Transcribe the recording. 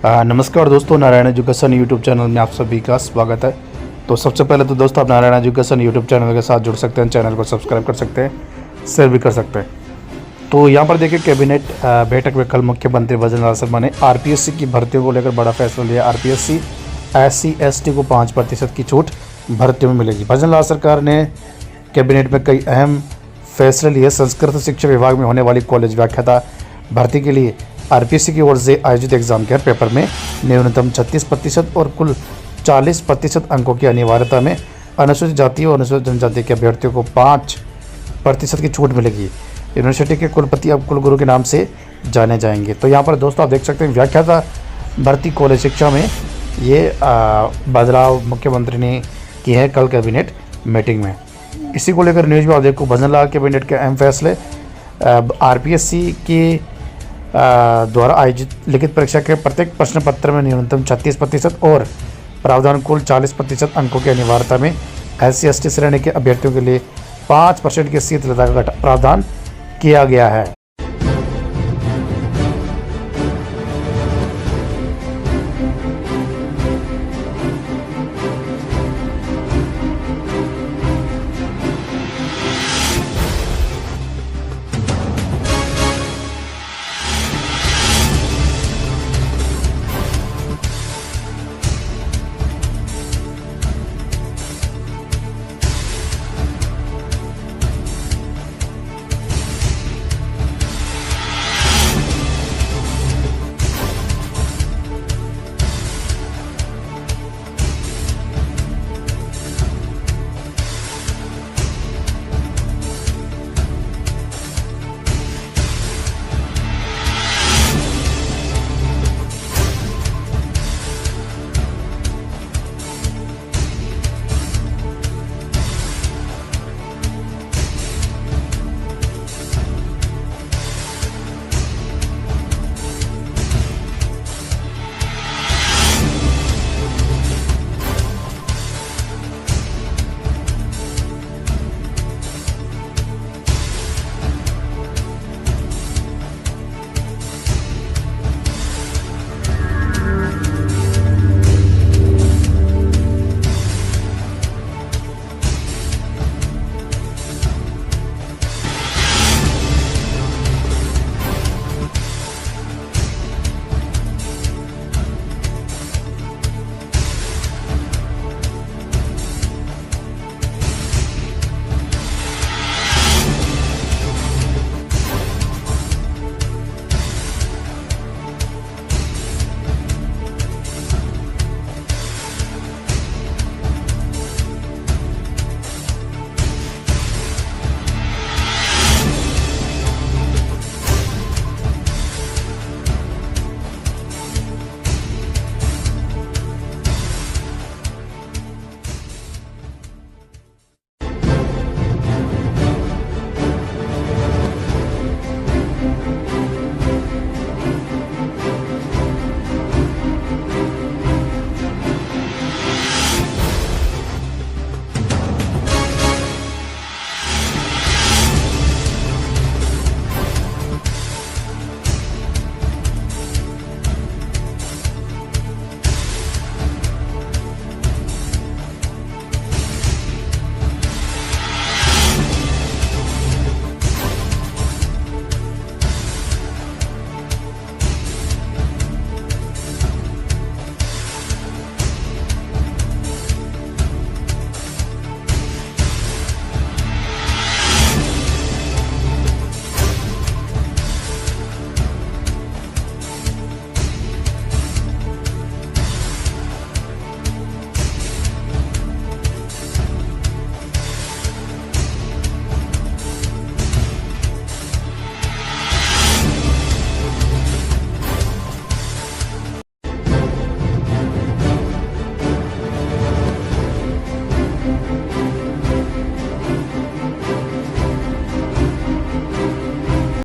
नमस्कार दोस्तों, Narayan education YouTube channel में आप सभी का स्वागत है। तो सबसे पहले तो दोस्तों आप नारायण एजुकेशन यूट्यूब चैनल के साथ जुड़ सकते हैं, चैनल को सब्सक्राइब कर सकते हैं, शेयर भी कर सकते हैं। तो यहाँ पर देखिए, कैबिनेट बैठक में कल मुख्यमंत्री भजनल शर्मा ने आरपीएससी की भर्तियों को लेकर बड़ा फैसला लिया। आरपीएससी SC/ST को 5% की छूट भर्तियों में मिलेगी। भजनल सरकार ने कैबिनेट में कई अहम फैसले लिए। संस्कृत शिक्षा विभाग में होने वाली कॉलेज व्याख्याता भर्ती के लिए आरपीएससी की ओर से आयोजित एग्जाम के पेपर में न्यूनतम 36% और कुल 40% अंकों की अनिवार्यता में अनुसूचित जाति और अनुसूचित जनजाति के अभ्यर्थियों को 5% की छूट मिलेगी। यूनिवर्सिटी के कुलपति अब कुलगुरु के नाम से जाने जाएंगे। तो यहाँ पर दोस्तों आप देख सकते हैं, व्याख्याता भर्ती कॉलेज शिक्षा में ये बदलाव मुख्यमंत्री ने की है कल कैबिनेट मीटिंग में। इसी को लेकर न्यूज़ में आप देखो, भजनल कैबिनेट के अहम फैसले। आरपीएससी की द्वारा आयोजित लिखित परीक्षा के प्रत्येक प्रश्न पत्र में न्यूनतम 36% और प्रावधान कुल 40% अंकों की अनिवार्यता में SC/ST श्रेणी के अभ्यर्थियों के लिए 5% की शीतलता का प्रावधान किया गया है।